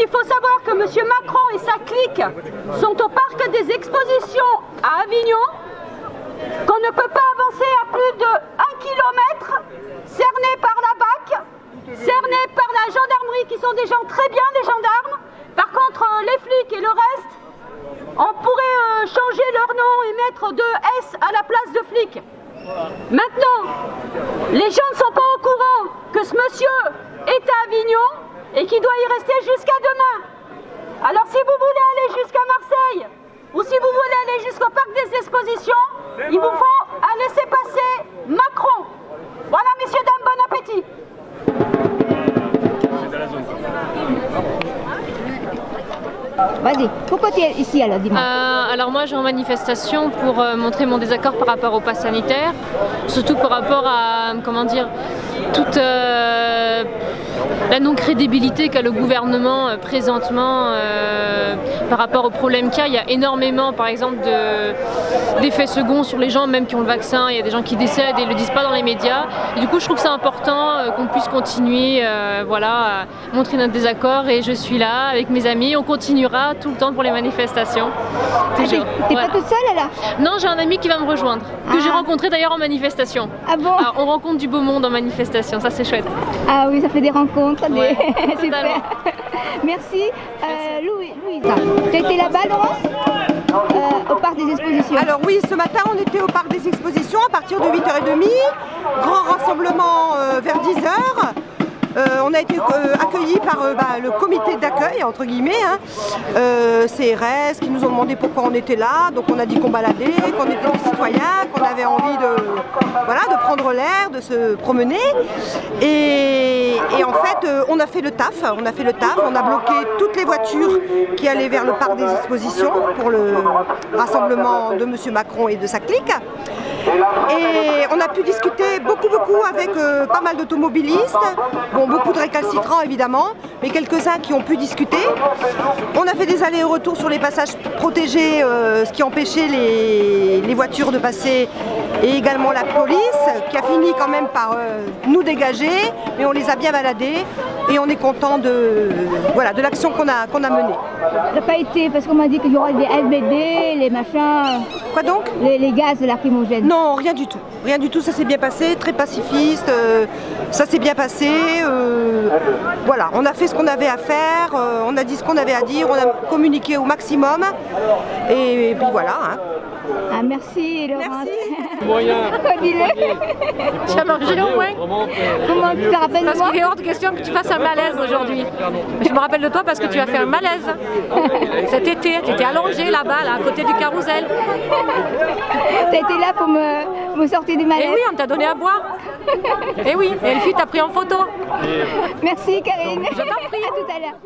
Il faut savoir que M. Macron et sa clique sont au parc des expositions à Avignon, qu'on ne peut pas avancer à plus de 1 km, cernés par la BAC, cernés par la gendarmerie qui sont des gens très bien, des gendarmes. Par contre, les flics et le reste, on pourrait changer leur nom et mettre 2 S à la place de flics. Maintenant, les gens ne sont pas au courant que ce monsieur est à Avignon et qu'il doit y rester jusqu'à demain. Alors si vous voulez aller jusqu'à Marseille ou si vous voulez aller jusqu'au parc des expositions, il vous faut un laissez-passer Macron. Voilà, messieurs, dames, bon appétit. Vas-y, pourquoi tu es ici alors, dis-moi? Alors moi j'ai en manifestation pour montrer mon désaccord par rapport au pass sanitaire, surtout par rapport à, comment dire, toute la non-crédibilité qu'a le gouvernement présentement par rapport au problème qu'il y a. Il y a énormément par exemple d'effets seconds sur les gens même qui ont le vaccin, il y a des gens qui décèdent et ne le disent pas dans les médias. Et du coup je trouve que c'est important qu'on puisse continuer voilà, à montrer notre désaccord et je suis là avec mes amis, on continuera tout le temps pour les manifestations. Toujours. T'es pas toute seule là? Non, j'ai un ami qui va me rejoindre, que j'ai rencontré d'ailleurs en manifestation. Ah bon? Alors, on rencontre du beau monde en manifestation, ça c'est chouette. Ah oui, ça fait des rencontres, ouais, super. Merci. Louise, tu as été là-bas, Laurence, au parc des expositions? Alors oui, ce matin on était au parc des expositions à partir de 8h30, grand rassemblement vers 10h. On a été accueillis par le comité d'accueil, entre guillemets, hein, CRS, qui nous ont demandé pourquoi on était là. Donc on a dit qu'on baladait, qu'on était des citoyens, qu'on avait envie de prendre l'air, de se promener. Et en fait, on a fait le taf, on a bloqué toutes les voitures qui allaient vers le parc des expositions pour le rassemblement de M. Macron et de sa clique. Et on a pu discuter beaucoup avec pas mal d'automobilistes, bon, beaucoup de récalcitrants évidemment, mais quelques-uns qui ont pu discuter. On a fait des allers et retours sur les passages protégés, ce qui empêchait les voitures de passer, et également la police qui a fini quand même par nous dégager, mais on les a bien baladés et on est content de l'action qu'on a menée. Ça n'a pas été, parce qu'on m'a dit qu'il y aurait des LBD, les machins... Quoi donc? Les gaz de lacrymogène. Non, rien du tout, ça s'est bien passé, très pacifiste, ça s'est bien passé, voilà, on a fait ce qu'on avait à faire, on a dit ce qu'on avait à dire, on a communiqué au maximum, et puis voilà. Hein. Ah, merci Laurence. Merci. Moyen. Tu as mangé au moins? Comment tu te rappelles de moi? Parce qu'il est hors de question que tu fasses un malaise aujourd'hui. Je me rappelle de toi parce que tu as fait un malaise cet été. Tu étais allongée là-bas, là, à côté du carrousel. Tu as été là pour me sortir du malaise? Et oui, on t'a donné à boire. Et oui, et une fille t'a pris en photo. Merci Karine. Je t'en prie. À tout à l'heure.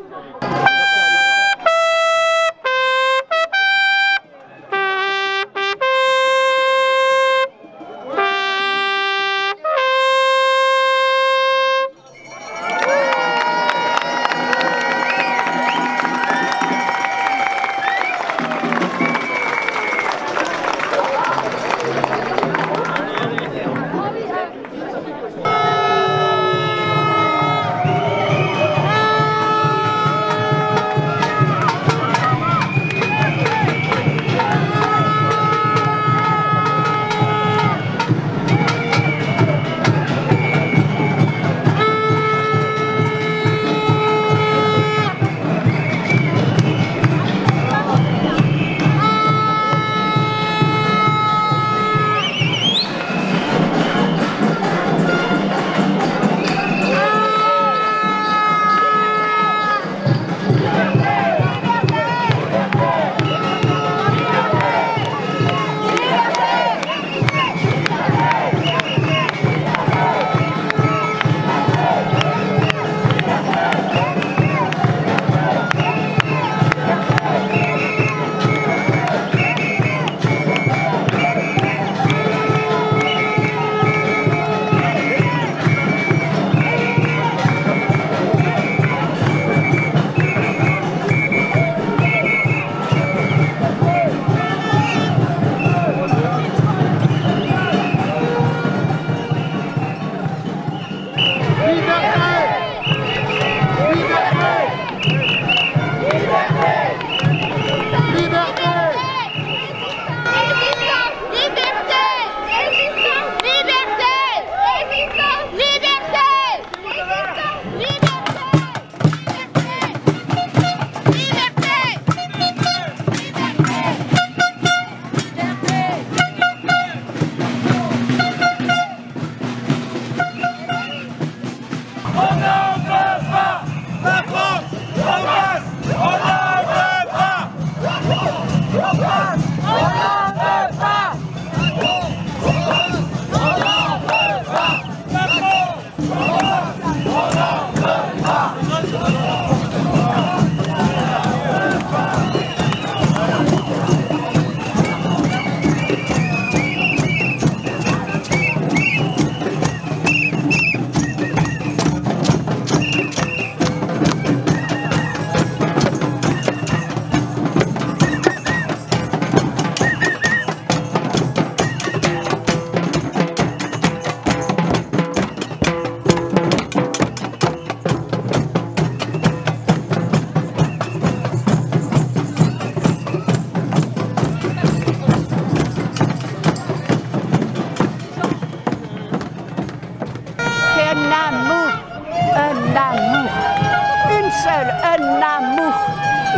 amour.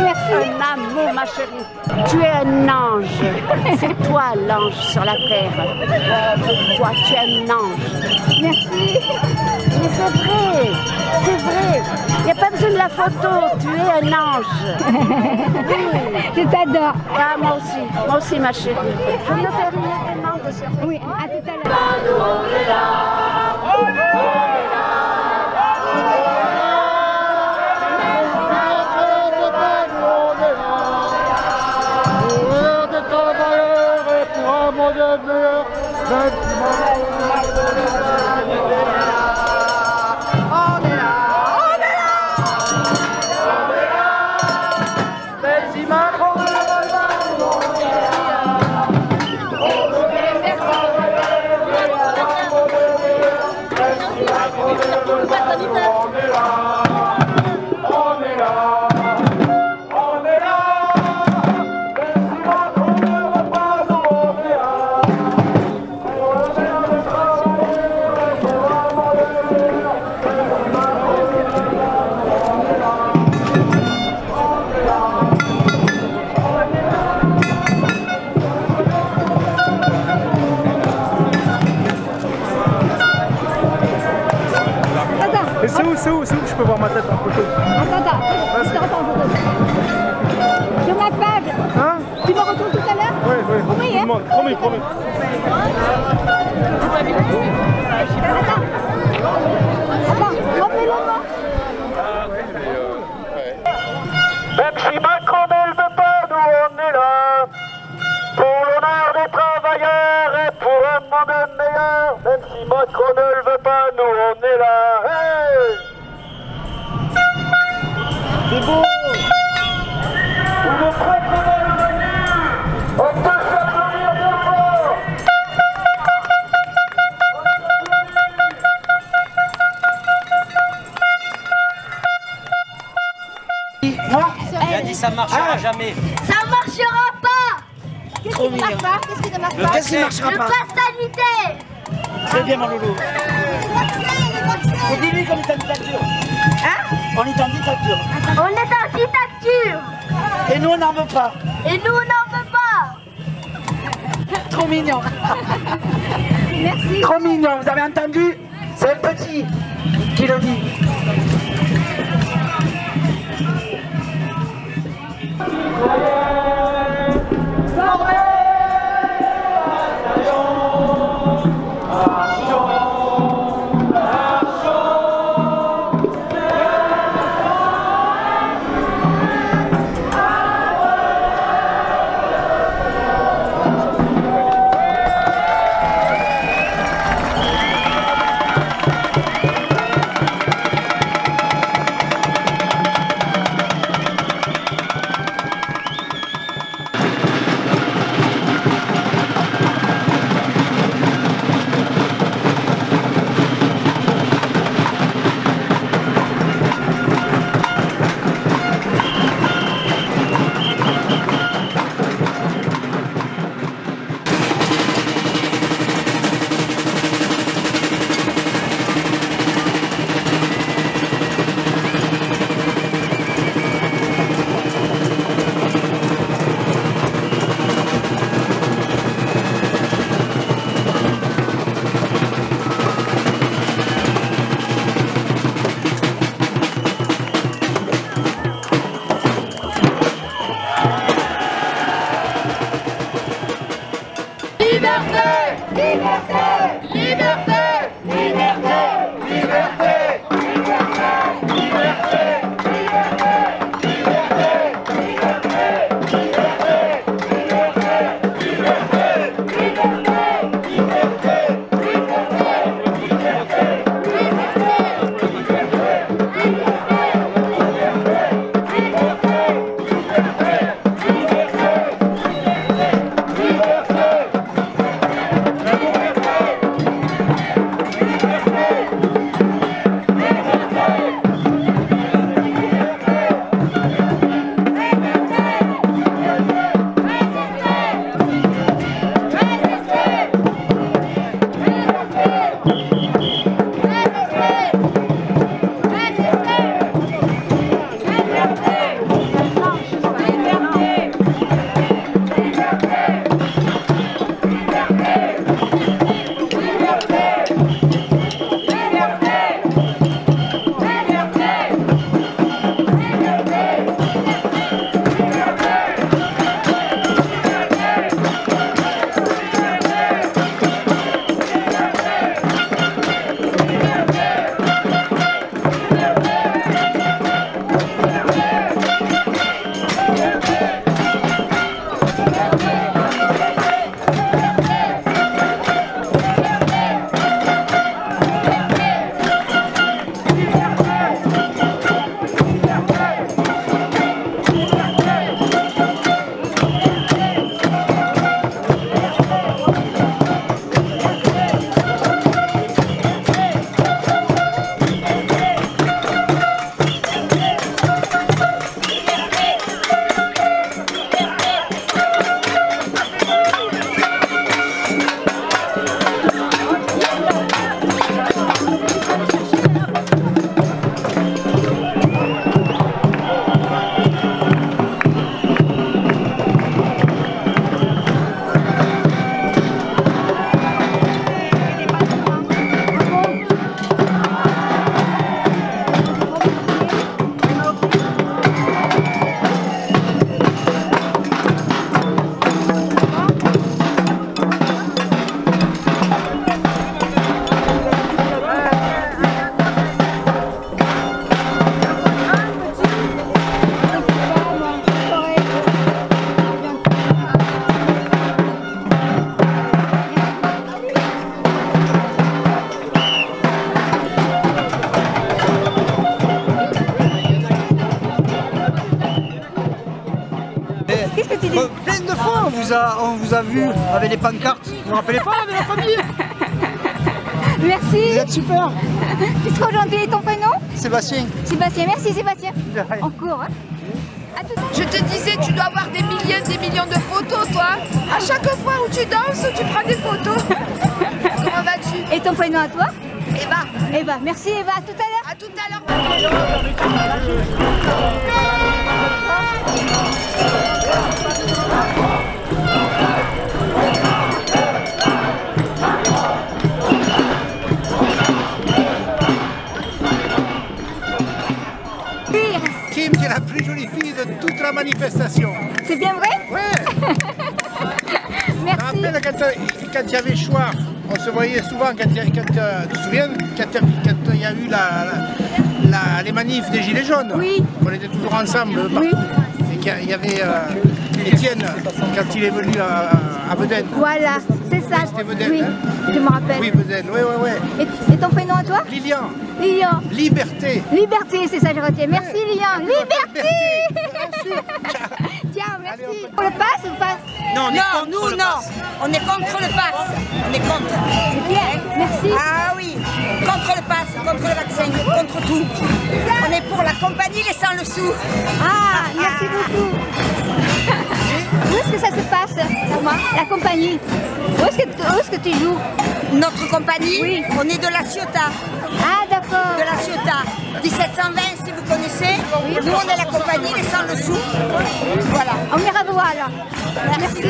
Merci. Un amour, ma chérie. Tu es un ange. C'est toi l'ange sur la terre. Toi, tu es un ange. Merci. Mais c'est vrai, c'est vrai. Il n'y a pas besoin de la photo. Tu es un ange. Je t'adore. Ah, moi aussi, ma chérie. Je me fais rire tellement de ce film. Oui, à tout à l'heure. C'est où je peux voir ma tête en photo? Attends, je te reprends en photo. Sur ma page. Hein? Tu me retrouves tout à l'heure? Oui, Promis, hein? Promis. Attends, remets-le moi. Même si Macron ne le veut pas, nous on est là. Pour l'honneur des travailleurs et pour un monde meilleur. Même si Macron ne le veut pas, nous on est là. Hey! C'est beau! Où le propre est venu, on peut s'applaudir bien fort! Moi, il a dit ça marchera jamais. Ça marchera pas. Qu'est-ce qui ne marche pas? Qu'est-ce qui ne marche pas? Qu'est-ce qui marchera Le pas? pass sanitaire. Très bien, mon loulou. Et dis-lui qu'on est en dictature. Hein? On est en dictature. On est en dictature. Et nous, on n'en veut pas. Et nous, on n'en veut pas. Trop mignon. Merci. Trop mignon, vous avez entendu? C'est le petit qui le dit. Plein de fois, on vous a vu avec les pancartes. Vous vous rappelez pas avec la famille? Merci. Vous êtes super. Tu seras gentil. Et ton prénom? Sébastien. Sébastien, merci Sébastien. En cours. Hein. À tout à l'heure. Je te disais, tu dois avoir des millions de photos, toi. À chaque fois où tu danses, tu prends des photos. Comment vas-tu? Et ton prénom à toi? Eva. Eva, merci Eva. À tout à l'heure. À tout à l'heure. Kim, qui est la plus jolie fille de toute la manifestation. C'est bien vrai? Ouais. Merci. Je me rappelle quand il y avait choix, on se voyait souvent, tu te souviens, quand il y a eu les manifs des Gilets jaunes. Oui. On était toujours ensemble partout. Oui. Et qu'il y avait Étienne, quand il est venu à Vedène. Voilà, c'est ça. C'était Vedène. Oui, hein? je me rappelle. Oui, Vedène, oui. Et ton prénom à toi? Lilian. Lilian. Liberté. Liberté, c'est ça, je retiens. Merci Lilian. Liberté. Tiens, merci. Allez, Pour le pass ou pas? Non, nous non. On est contre le pass. On est contre. C'est bien, merci. Ah oui, contre le pass, contre le vaccin, contre tout. On est pour la compagnie laissant le sou. Ah, merci beaucoup. Où est-ce que ça se passe? Comment? La compagnie. Où est-ce que tu joues? Notre compagnie, oui. On est de la Ciotat. Ah d'accord. De la Ciotat. 1720 si vous connaissez. Oui. Nous on est la compagnie laissant le sou. Voilà. On ira voir alors. Merci.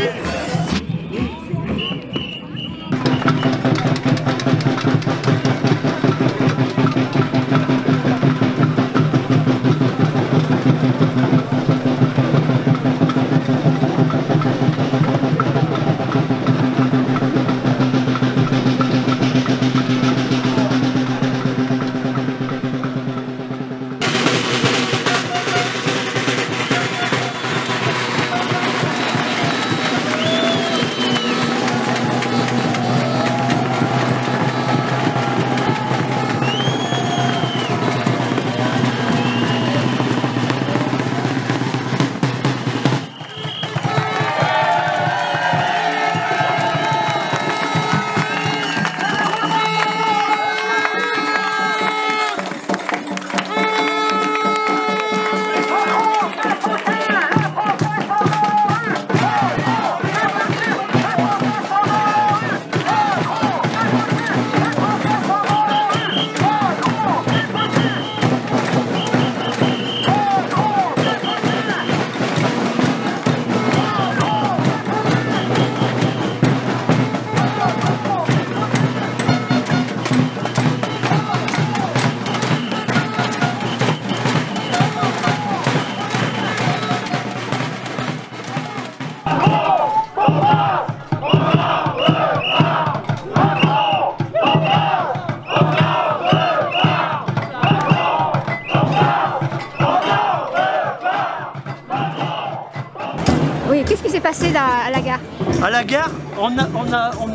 Oui, qu'est-ce qui s'est passé à la gare? À la gare, on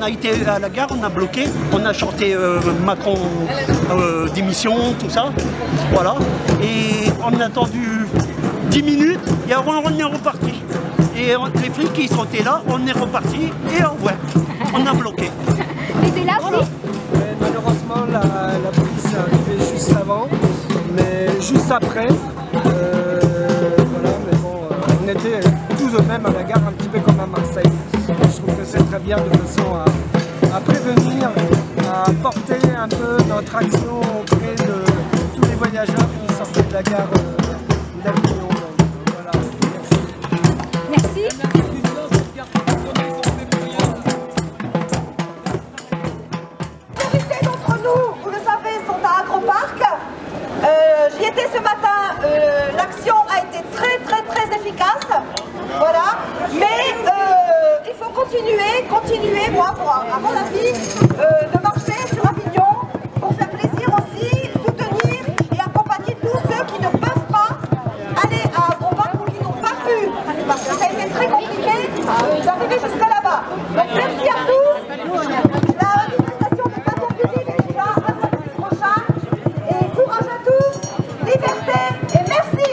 a été à la gare, on a bloqué, on a chanté Macron démission, tout ça, voilà. Et on a attendu 10 minutes et on est reparti. Et les flics qui sont là, on est reparti et on a bloqué. T'étais là aussi? Malheureusement, la police est arrivée juste avant, mais juste après. Voilà, mais bon, on était tous eux-mêmes à la gare, un petit peu comme à Marseille. Je trouve que c'est très bien de façon à prévenir, à porter un peu notre action auprès de tous les voyageurs qui sortent de la gare d'Avignon. Voilà, merci. Merci. Vous le savez, sont à Agroparc. J'y étais ce matin, l'action a été très efficace. Voilà. Mais il faut continuer, moi, à mon avis, de marcher sur Avignon pour faire plaisir aussi, soutenir et accompagner tous ceux qui ne peuvent pas aller à Agroparc ou qui n'ont pas pu. Parce que ça a été très compliqué d'arriver jusqu'à là-bas. Donc merci à tous. Liberté et merci.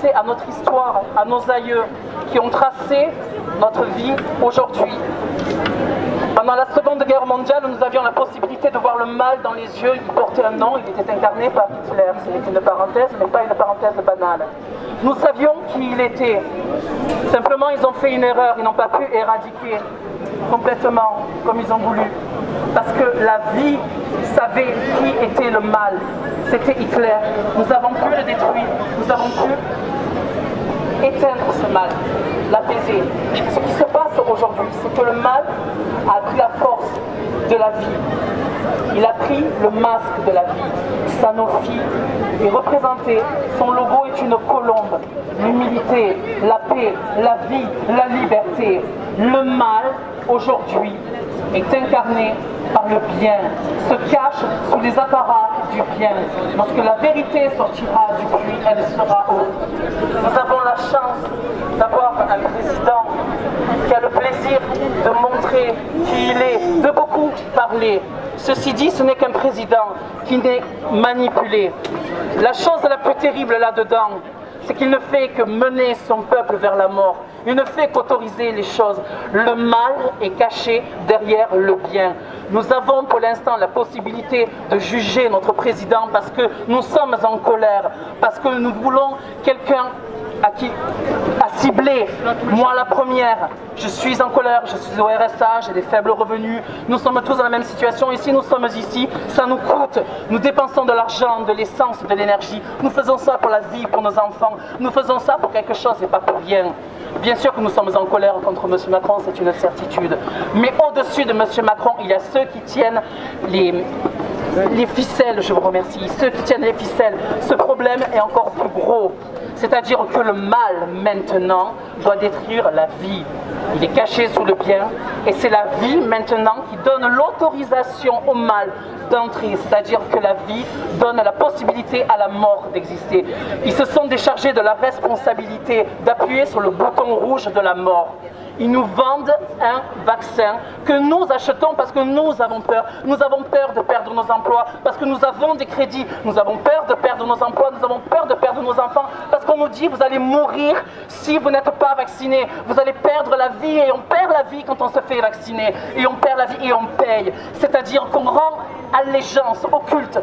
penser à notre histoire, à nos aïeux qui ont tracé notre vie aujourd'hui. Pendant la Seconde Guerre mondiale, nous avions la possibilité de voir le mal dans les yeux. Il portait un nom, il était incarné par Hitler. C'est une parenthèse, mais pas une parenthèse banale. Nous savions qui il était. Simplement, ils ont fait une erreur. Ils n'ont pas pu éradiquer complètement comme ils ont voulu. Parce que la vie savait qui était le mal. C'était Hitler. Nous avons pu le détruire. Nous avons pu éteindre ce mal, l'apaiser. Ce qui se passe aujourd'hui, c'est que le mal a pris la force de la vie. Il a pris le masque de la vie. Sanofi est représenté. Son logo est une colombe. L'humilité, la paix, la vie, la liberté. Le mal, aujourd'hui, est incarné par le bien, se cache sous les apparats du bien. Lorsque la vérité sortira du puits, elle sera haute. Nous avons la chance d'avoir un président qui a le plaisir de montrer qui il est, de beaucoup parler. Ceci dit, ce n'est qu'un président qui n'est manipulé. La chose la plus terrible là-dedans, c'est qu'il ne fait que mener son peuple vers la mort. Il ne fait qu'autoriser les choses. Le mal est caché derrière le bien. Nous avons pour l'instant la possibilité de juger notre président parce que nous sommes en colère, parce que nous voulons quelqu'un à cibler. Moi la première, je suis en colère, je suis au RSA, j'ai des faibles revenus, nous sommes tous dans la même situation. Ici, nous sommes ici, ça nous coûte, nous dépensons de l'argent, de l'essence, de l'énergie, nous faisons ça pour la vie, pour nos enfants, nous faisons ça pour quelque chose et pas pour rien. Bien sûr que nous sommes en colère contre M. Macron, c'est une certitude, mais au-dessus de M. Macron, il y a ceux qui tiennent les ficelles, je vous remercie, ceux qui tiennent les ficelles. Ce problème est encore plus gros. C'est-à-dire que le mal, maintenant, doit détruire la vie. Il est caché sous le bien, et c'est la vie, maintenant, qui donne l'autorisation au mal d'entrer. C'est-à-dire que la vie donne la possibilité à la mort d'exister. Ils se sont déchargés de la responsabilité d'appuyer sur le bouton rouge de la mort. Ils nous vendent un vaccin que nous achetons parce que nous avons peur. Nous avons peur de perdre nos emplois parce que nous avons des crédits. Nous avons peur de perdre nos emplois, nous avons peur de perdre nos enfants parce qu'on nous dit vous allez mourir si vous n'êtes pas vacciné. Vous allez perdre la vie et on perd la vie quand on se fait vacciner. Et on perd la vie et on paye. C'est-à-dire qu'on rend allégeance au culte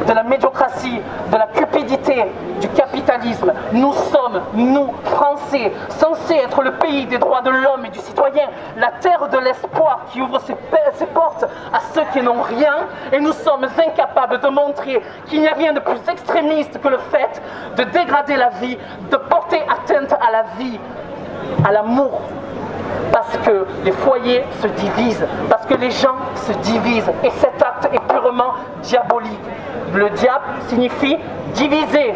de la médiocratie, de la cupidité, du capitalisme. Nous sommes, nous, Français, censés être le pays des droits de l'homme et du citoyen, la terre de l'espoir qui ouvre ses portes à ceux qui n'ont rien, et nous sommes incapables de montrer qu'il n'y a rien de plus extrémiste que le fait de dégrader la vie, de porter atteinte à la vie, à l'amour. Parce que les foyers se divisent, parce que les gens se divisent, et cet acte est purement diabolique. Le diable signifie diviser.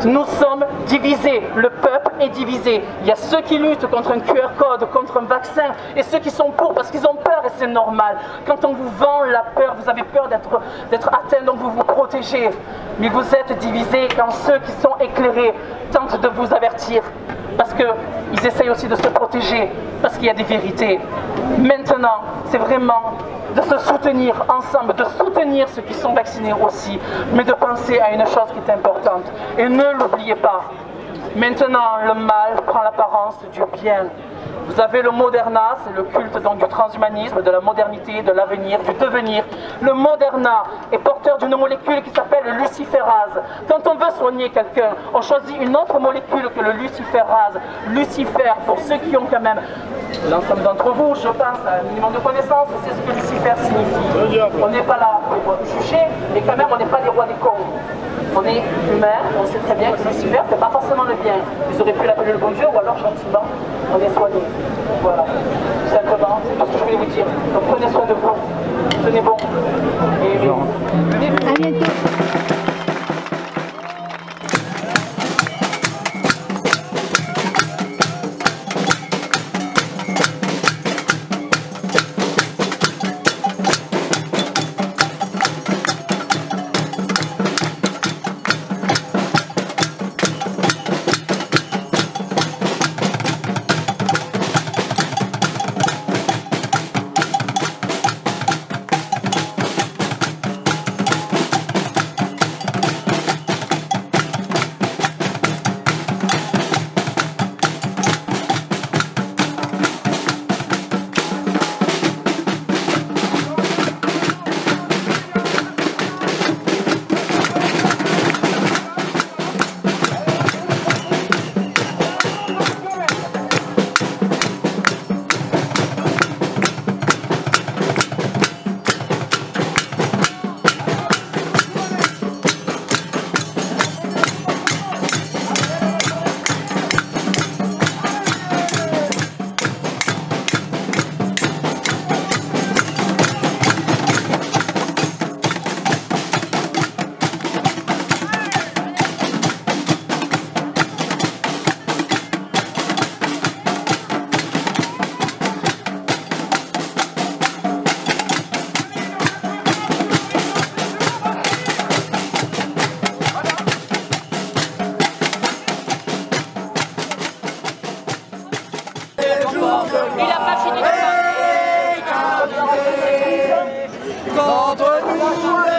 Nous sommes divisés, le peuple est divisé. Il y a ceux qui luttent contre un QR code, contre un vaccin, et ceux qui sont pour parce qu'ils ont peur, et c'est normal. Quand on vous vend la peur, vous avez peur d'être atteint, donc vous vous protégez. Mais vous êtes divisés quand ceux qui sont éclairés tentent de vous avertir. Parce qu'ils essayent aussi de se protéger, parce qu'il y a des vérités. Maintenant, c'est vraiment de se soutenir ensemble, de soutenir ceux qui sont vaccinés aussi, mais de penser à une chose qui est importante. Et ne l'oubliez pas, maintenant le mal prend l'apparence du bien. Vous avez le Moderna, c'est le culte donc du transhumanisme, de la modernité, de l'avenir, du devenir. Le Moderna est porteur d'une molécule qui s'appelle le luciférase. Quand on veut soigner quelqu'un, on choisit une autre molécule que le luciférase. Lucifer, pour ceux qui ont quand même, l'ensemble d'entre vous, je pense, à un minimum de connaissances, c'est ce que Lucifer signifie. On n'est pas là pour juger, mais quand même on n'est pas des rois des cons. On est humain, on sait très bien que Lucifer, c'est pas forcément le bien. Ils auraient pu l'appeler le bon Dieu, ou alors gentiment, on est soigné. Voilà, tout simplement, c'est tout ce que je voulais vous dire. Donc prenez soin de vous, tenez bon. Et à bientôt. Il n'a pas fini de parler. Contre nous